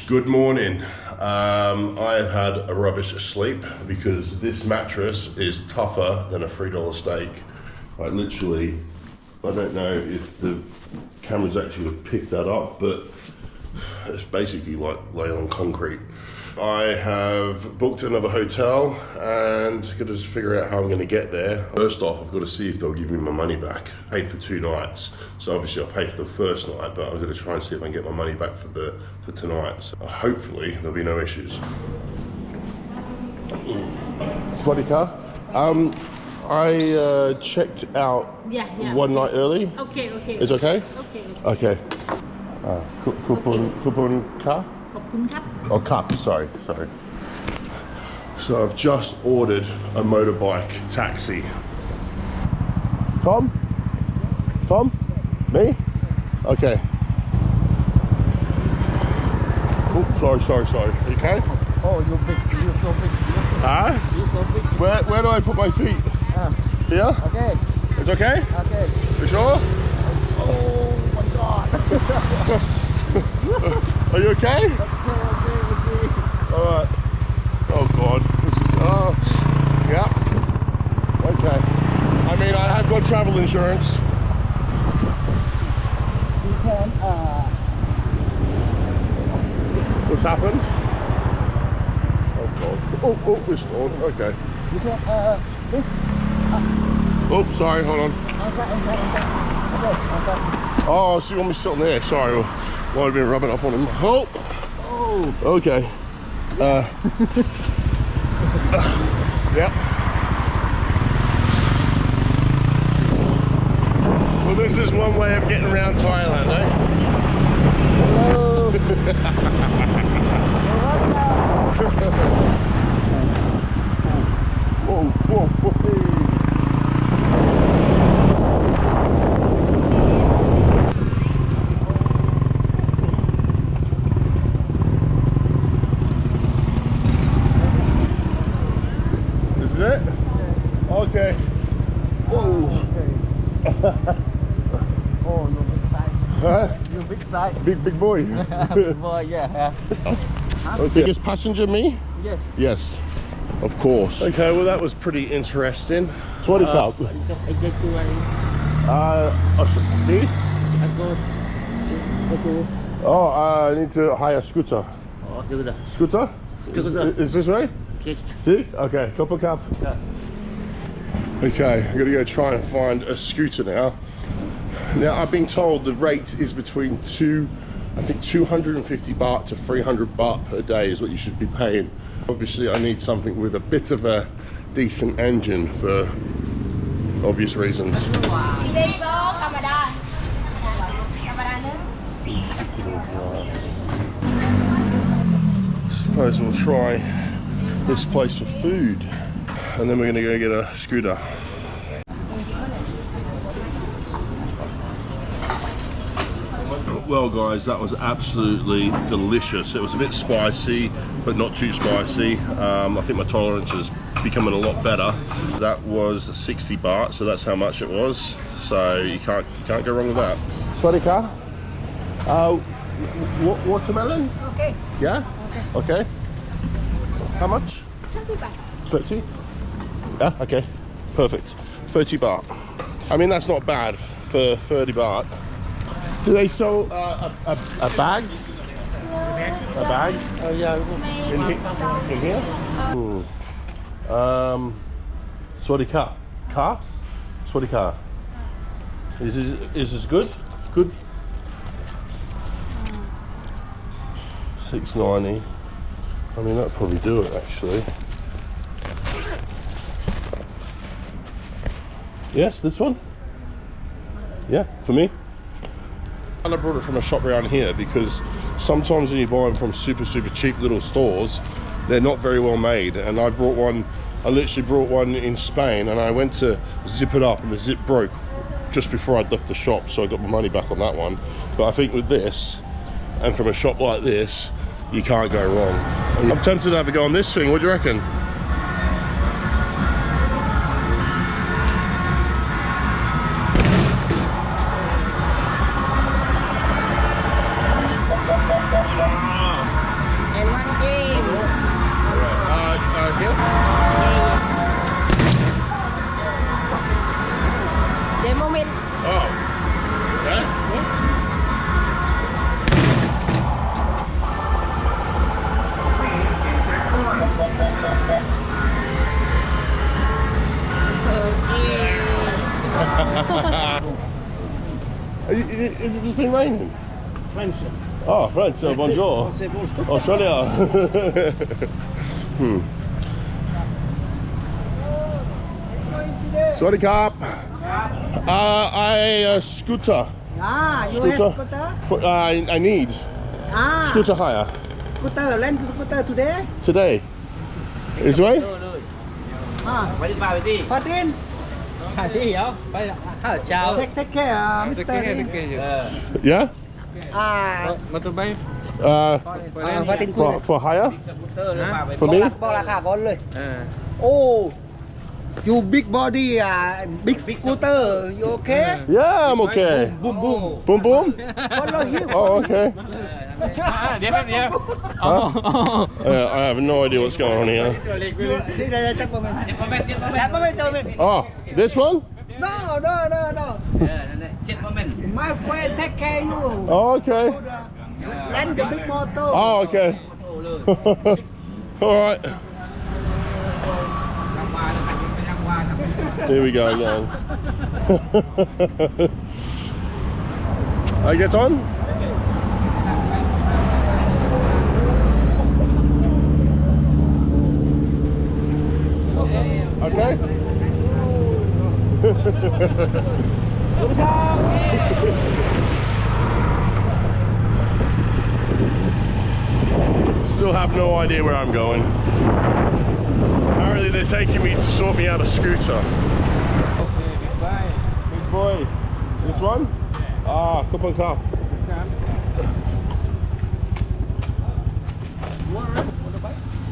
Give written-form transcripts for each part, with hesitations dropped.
Good morning. I have had a rubbish sleep because this mattress is tougher than a $3 steak. Like literally, I don't know if the cameras actually have picked that up, but it's basically like laying on concrete. I have booked another hotel and got to figure out how I'm going to get there. First off, I've got to see if they'll give me my money back. I paid for 2 nights, so obviously I'll pay for the first night, but I'm going to try and see if I can get my money back for tonight. So hopefully there'll be no issues. Swadika, I checked out one night early. Okay. It's okay? Okay. Coupon car? Oh, cup, sorry. So I've just ordered a motorbike taxi. Tom? Me? Okay. Oh, sorry. You okay? Oh, you're so big. Huh? You're so big. Where do I put my feet? Here? Okay. It's okay? Okay. You sure? Oh my God. Are you okay? Okay. Alright. Oh God. This is, yeah. Okay. I mean, I have got travel insurance. You can, What's happened? Oh God. Oh, this one. Okay. you can, this. Oh, sorry, hold on. Okay. Oh, so you want me sitting there? Sorry. Might have been rubbing up on him. Oh! Okay. Yep. Well, this is one way of getting around Thailand, eh? Hello. Whoa. Is it? Okay. Whoa. Oh, you're big size. Huh? You're big size. Big boy. Big boy, yeah. Okay. Biggest passenger, me? Yes. Yes, of course. Okay, well that was pretty interesting. So what do you call it? I get to Oh, I need to hire a scooter. Oh, do that. Scooter? Is this right? Yes. See? Okay, couple cup. Yeah. Okay, I'm gonna go try and find a scooter now. Now, I've been told the rate is between 250 baht to 300 baht per day is what you should be paying. Obviously, I need something with a bit of a decent engine for obvious reasons. Suppose we'll try this place for food, and then we're gonna go get a scooter. Well guys, that was absolutely delicious. It was a bit spicy, but not too spicy. I think my tolerance is becoming a lot better. That was 60 baht, so that's how much it was. So you can't go wrong with that. Swadika? Watermelon? Okay. Yeah? Okay. How much? 30 baht. 30? Yeah, okay. Perfect. 30 baht. I mean, that's not bad for 30 baht. Do they sell a bag? A bag? Oh, yeah. In here? Swadika. Car? Swadika. Is this good? Good? 690. I mean, that'd probably do it actually. Yes, this one? Yeah, for me. And I brought it from a shop around here because sometimes when you buy them from super cheap little stores, they're not very well made. And I literally brought one in Spain, and I went to zip it up and the zip broke just before I'd left the shop, so I got my money back on that one. But I think with this, and from a shop like this, you can't go wrong. I'm tempted to have a go on this thing. What do you reckon? Has it just been raining? French. Oh, French. Bonjour. C'est bonjour. Australia. Sorry, Cap. I scooter. Ah, you Scooter. have scooter? I need Ah, scooter hire scooter, rent scooter today? today. Is way? Ah, ไปที่บ้านไปที่ Martin, ถ่ายที่เหรอไปข้าวเช้า take care, Mr. Yeah. Ah, มาตัวไป Martin For hire เตอร์หรือเปล่าไป for me. บอกราคาก่อนเลย เออ Oh, you big body, big scooter, you okay? Yeah, I'm okay. Boom boom. Boom boom. Follow him. Oh, okay. เดี๋ยวแป๊บเดียว I have no idea what's going on here. ที่ไหนจับมาไหม เจ็ดโมเมนต์เจ็ดโมเมน จับ ต์ มาไหมจับมาไหม Oh, this one? No, no, no, no. นั่นแหละเจ็ดโมเมนต์ My friend take care you. Oh, okay. Rent the big motor. Oh, okay. โอ้เลย All right. ยังวานยังวาน Here we go again. I get on? Okay. Still have no idea where I'm going. Apparently they're taking me to sort me out a scooter. Big boy. This one? Ah, cup and cup.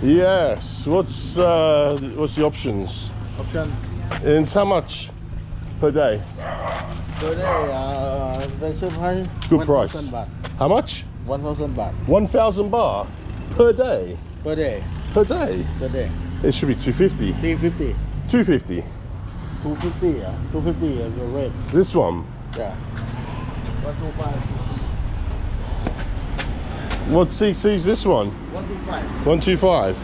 Yes. What's the options? Option. And how much per day? Today, special price. Good price. 1,000 baht. How much? 1,000 baht 1,000 baht per day. per day. Per day. Per day. It should be 250. 350. 250. 250. 250 is the rate. This one. Yeah. 125. What cc is this one? 125. 125.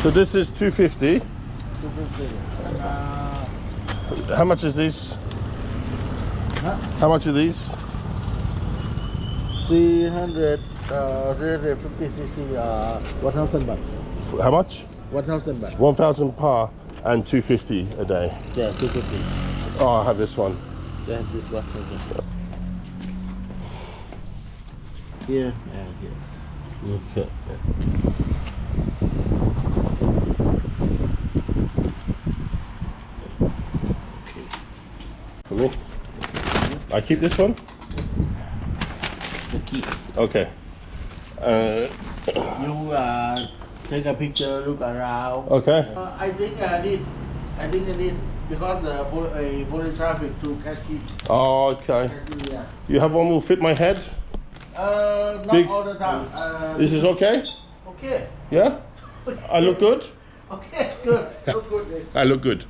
So this is 250. 250. How much is these? Huh? How much are these? 300, 350 cc, 1,000 baht. How much? 1,000 baht. 1,000 par and 250 a day. Yeah, 250. Oh, I have this one. Yeah, this one. Okay. Here and here. Okay. For me? I keep this one? The key. Okay. You take a picture, look around. Okay. I think I need because the police traffic to catch it. Oh, okay. Yeah. You have one will fit my head? Not Big- all the time. This is okay? Okay. Yeah? I look good? Okay, good. Look good. I look good.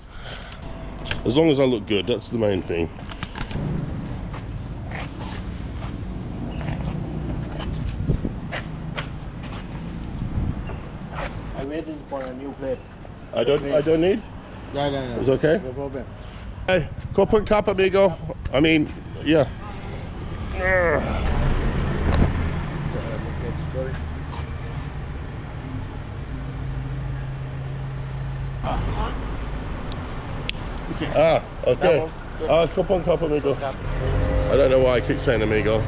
As long as I look good, that's the main thing. I'm waiting for a new plate. I don't need? Yeah. It's okay? No problem. Hey, cup and cup, amigo. I mean, yeah. Sorry. Ah, okay. Cup and cup, amigo. I don't know why I keep saying amigo.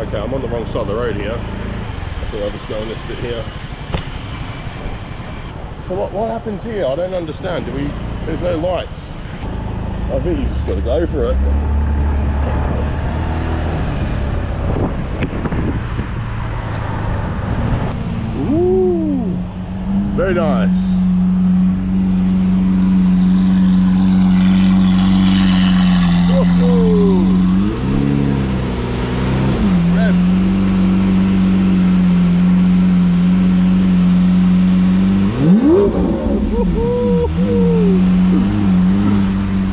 Okay, I'm on the wrong side of the road here. I think I'll just go on this bit here. So what happens here? I don't understand. There's no lights. I think you just got to go for it. Ooh, very nice.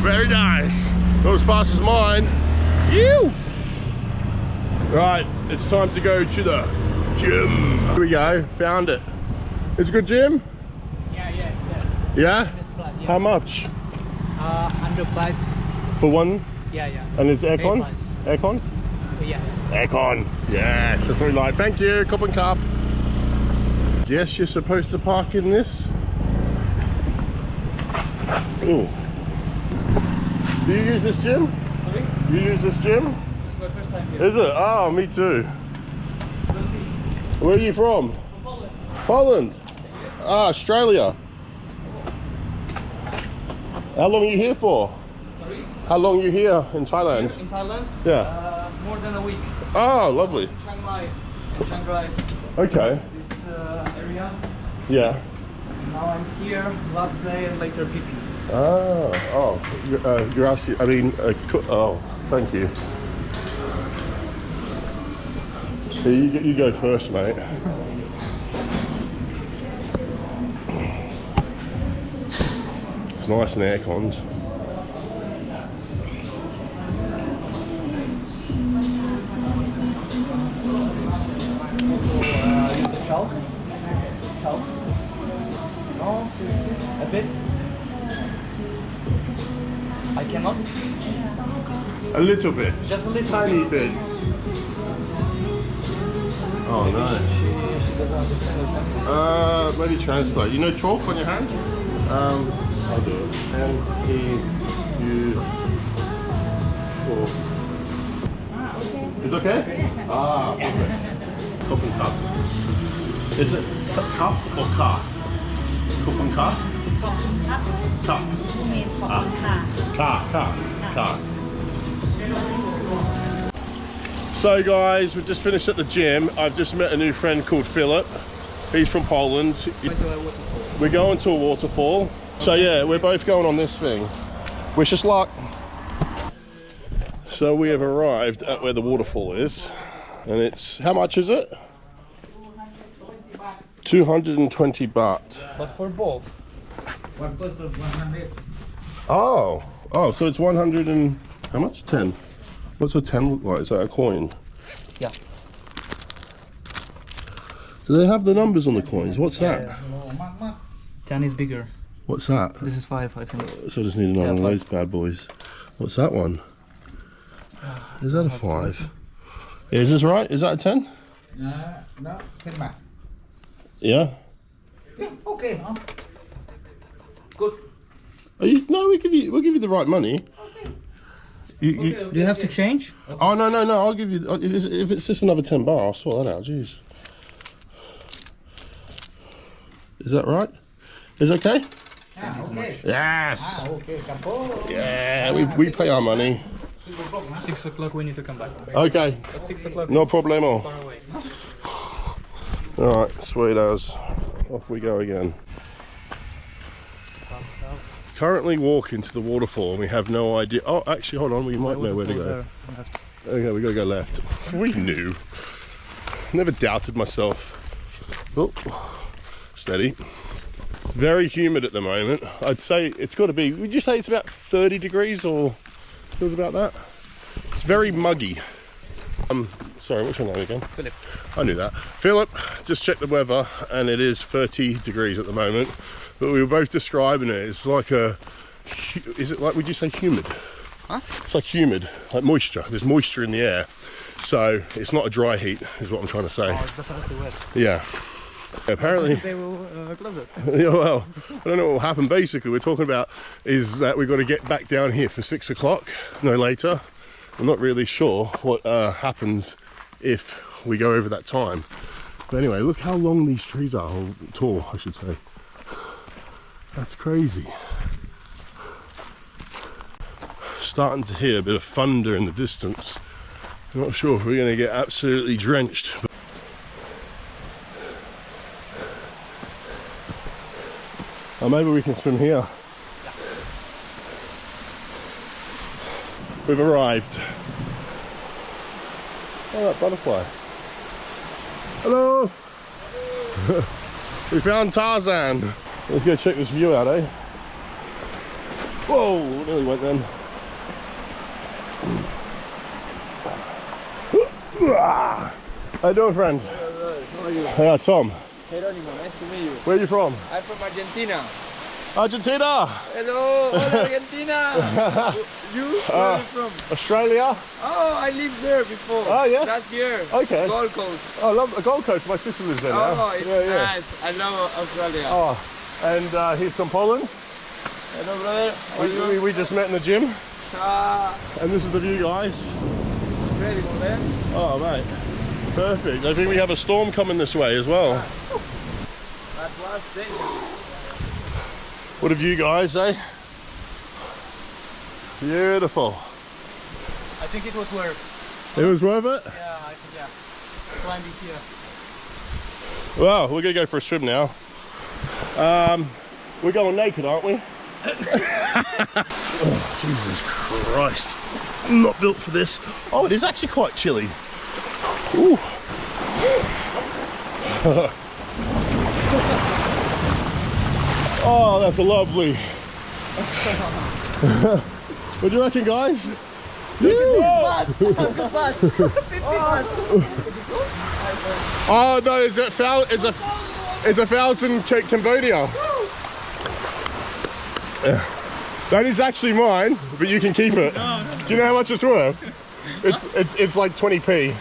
Very nice. Not as fast as mine. Ew. Right, it's time to go to the gym. Here we go. Found it. It's a good gym? Yeah. Yeah? This blood, yeah. How much? 100 baht. For one? Yeah, yeah. And it's aircon? Price. Aircon? Yeah. Aircon. Yes, that's what we like. Thank you, Cup and Cup. Yes, you're supposed to park in this. Ooh. Do you use this gym? Sorry? You use this gym? It's my first time here. Is it? Oh, me too. Where are you from? From Poland. Poland? Ah, Australia. How long are you here for? Sorry? How long are you here in Thailand? In Thailand? Yeah. More than a week. Oh, lovely. In Chiang Mai. In Chiang Rai. Okay. This area. Yeah. Now I'm here last day and later BP. You're asking, I mean, oh, thank you. Here, you go first, mate. It's nice and air-conned. Use the chalk. Chalk. No, a bit. I cannot. A little bit. Just a little Tiny bit. bits. Oh, nice. She doesn't understand or something. Maybe translate. You know chalk on your hand? I'll do it. N-E-U-4. It's okay? Ah, perfect. Cup and cup. Is it cup or car? Cup and car? Cup. Car. So guys, we've just finished at the gym. I've just met a new friend called Philip. He's from Poland. We're going to a waterfall. So yeah, we're both going on this thing. Wish us luck. So we have arrived at where the waterfall is. And it's, how much is it? 220 baht. But for both. One person 100. Oh, so it's 100 and, how much? 10. What's a 10 look like? Is that a coin? Yeah. Do they have the numbers on the coins? What's that? 10 is bigger. What's that? This is 5, I think. So I just need another one of Yeah, those bad boys. What's that one? Is that a 5? Is this right? Is that a 10? No, 10 baht. Yeah. Yeah, okay, huh? Good. Are you, no, we'll give you the right money. You, Do you have to change? oh no, I'll give you. If it's just another 10 baht, I'll sort that out. Jeez. Is that right? Is it okay? Okay. Yes. Okay, Campo. Yeah, we pay our money. 6 o'clock we need to come back. Okay. At 6 o'clock. No problemo. Far away. All right, sweet as. Off we go again. Currently walking to the waterfall and we have no idea. Oh, actually, hold on, we might know where to go. Okay, we gotta go left. We knew. Never doubted myself. Oh, steady. It's very humid at the moment. I'd say it's got to be, would you say it's about 30 degrees or feels about that? It's very muggy. Sorry, what's your name again? Philip. I knew that. Philip, just checked the weather and it is 30 degrees at the moment. But we were both describing it. It's like a, is it like, would you say humid? Huh? It's like humid, like moisture. There's moisture in the air. So it's not a dry heat, is what I'm trying to say. Oh, it's definitely wet. Yeah. Apparently, They will close us. yeah, well, I don't know what will happen. Basically, we're talking about is that we've got to get back down here for 6 o'clock, no later. I'm not really sure what happens if we go over that time. But anyway, look how long these trees are, or tall, I should say. That's crazy. Starting to hear a bit of thunder in the distance. I'm not sure if we're going to get absolutely drenched. Or maybe we can swim here. We've arrived. Oh, that butterfly. Hello! We found Tarzan. Let's go check this view out, eh? Whoa, nearly went then. How you doing, friend? How are you? Yeah, Tom. Geronimo, nice to meet you. Where are you from? I'm from Argentina. Argentina. Hello, hola Argentina. You? Where are you from? Australia. Oh, I lived there before. Oh, yeah? Last year. Okay. Gold Coast. I love the Gold Coast. My sister lives there now. Oh, it's nice. I love Australia. Oh, and he's from Poland. Hello, brother. How are you? We just met in the gym, Ah, and this is the view, guys. ready, man. Oh, mate. Perfect. I think we have a storm coming this way as well. That was dangerous. What have you guys, eh? Beautiful. I think it was worth. It was worth it? Yeah, I think yeah. Climbing here. Well, we're gonna go for a swim now. We're going naked, aren't we? Oh, Jesus Christ. I'm not built for this. Oh, it is actually quite chilly. Ooh. Oh, that's lovely. What do you reckon, guys? Oh no, it's a thousand Cambodia. That is actually mine, but you can keep it. Do you know how much it's worth? It's like 20p.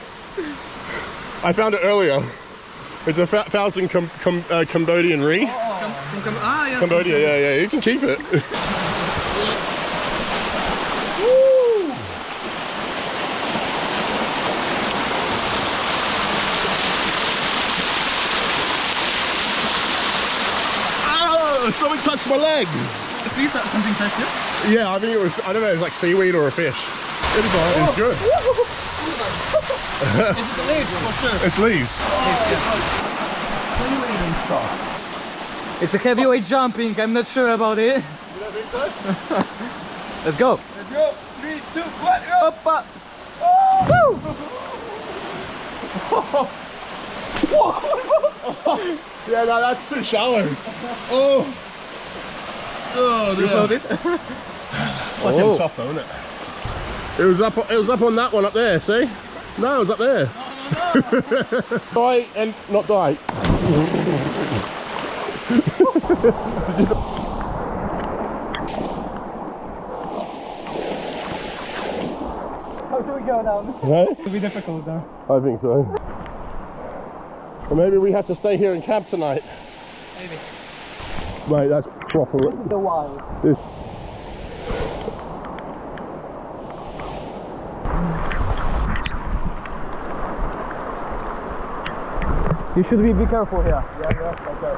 I found it earlier. It's a thousand Cambodian re. Yeah. Cambodia, yeah, you can keep it. Oh, something touched my leg. See something touched you? Yeah, I think it was, I don't know, it was like seaweed or a fish. It was good. Is it the leaves for sure? It's leaves. It's a heavyweight jumping. I'm not sure about it. You don't think so? Let's go. Let's go. 3, 2, 1, go. Up, up. Woo! Yeah, no, that's too shallow. Oh. Oh, You floated? Fucking tough though, isn't it? It was up on that one up there, see? No, it was up there. No. Die and not die. How do we go down? Right? It'll be difficult now. I think so. Or maybe we have to stay here and camp tonight. Maybe. Mate, that's proper. The wild. This. You should be careful here. Yeah, okay.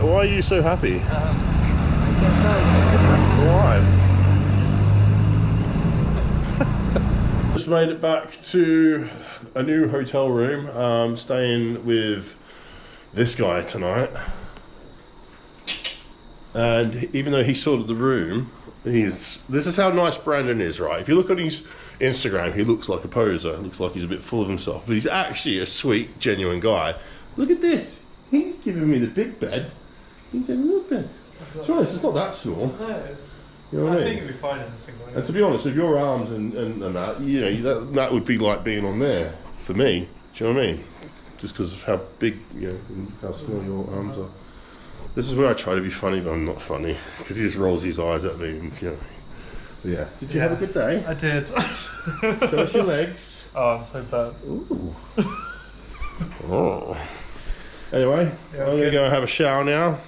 Why are you so happy? I can't tell. Why? Just made it back to a new hotel room. Staying with this guy tonight. And even though he sorted the room, this is how nice Brandon is, right? If you look on his Instagram, he looks like a poser. Looks like he's a bit full of himself. But he's actually a sweet, genuine guy. Look at this. He's giving me the big bed. He's in a little bed. To be honest, it's not that small. You know what I mean? think it'd be fine in a single. And to be honest, with your arms and that, you know, that would be like being on there for me. Do you know what I mean? Just because of how big, you know, and how small your arms are. This is where I try to be funny, but I'm not funny because he just rolls his eyes at me. And, you know. But yeah. Did you have a good day? I did. Show us your legs. Oh, I'm so bad. Ooh. Oh. Anyway, I'm gonna go have a shower now.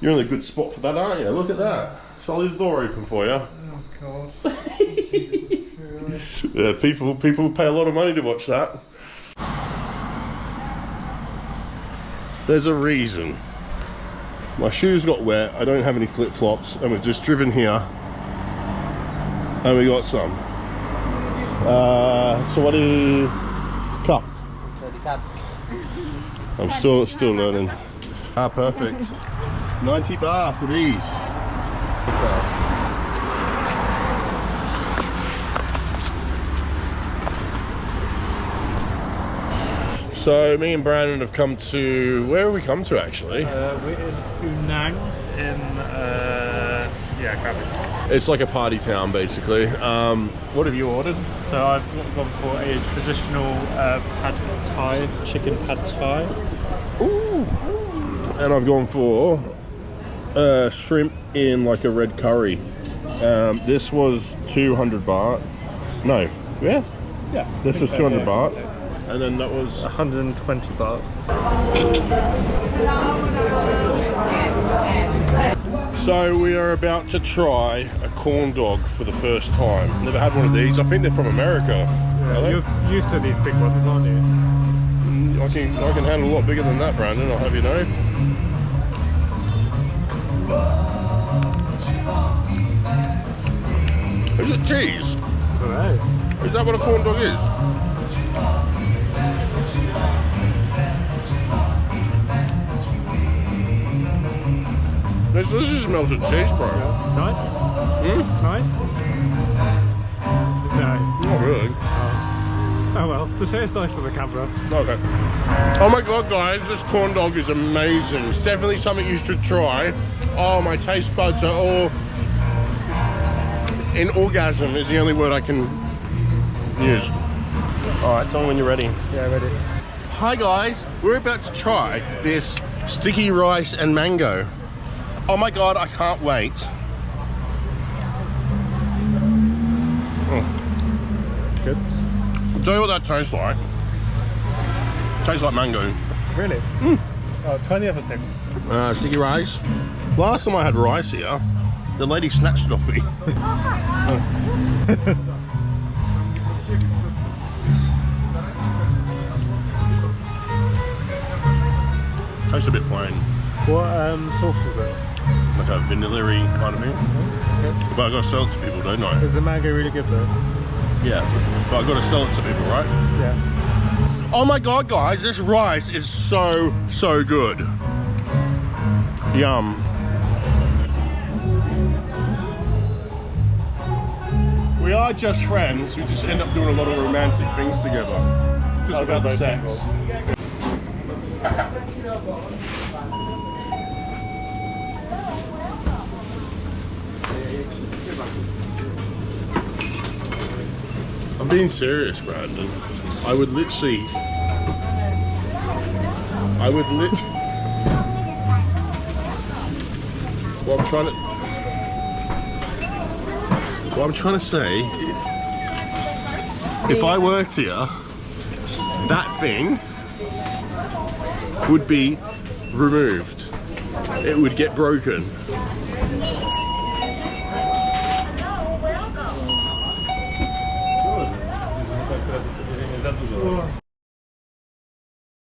You're in a good spot for that, aren't you? Look at that. Shall I leave the door open for you? Oh God. Yeah, people pay a lot of money to watch that. There's a reason. My shoes got wet, I don't have any flip-flops, and we've just driven here and we got some. So what is cup? I'm still learning. Ah, perfect. 90 baht for these. So me and Brandon have come to, where have we come to actually? We're in Unang in Krabi. It's like a party town basically. What have you ordered? So I've gone for a traditional pad thai, chicken pad thai. Ooh. And I've gone for shrimp in like a red curry. This was 200 baht. No, yeah. This was 200 baht. And then that was 120 baht. So we are about to try a corn dog for the first time. Never had one of these. I think they're from America. Yeah, you're used to these big ones, aren't you? I can handle a lot bigger than that, Brandon, I'll have you know. Is it cheese? Alright. Is that what a corn dog is? This just smells of cheese, bro. Nice? Nice? No. Not really. Oh well, just say it's nice for the camera. Okay. Oh my god, guys, this corn dog is amazing. It's definitely something you should try. Oh, my taste buds are all in orgasm is the only word I can use. Alright, tell me when you're ready. Yeah, ready. Hi guys, we're about to try this sticky rice and mango. Oh my god, I can't wait. Good. I'll tell you what that tastes like. Tastes like mango. Really? Oh, try the other thing. Sticky rice. Last time I had rice here, the lady snatched it off me. Tastes a bit plain. What sauce was it? Like a vanilla-y kind of thing. Okay. But I've got to sell it to people, don't I? Is the mango really good though? Yeah. But I've got to sell it to people, right? Yeah. Oh my god, guys, this rice is so good. Yum. We are just friends. We just end up doing a lot of romantic things together. Just about the sex. I'm being serious, Brandon. I would literally. What I'm trying to say, if I worked here, that thing would be removed. It would get broken.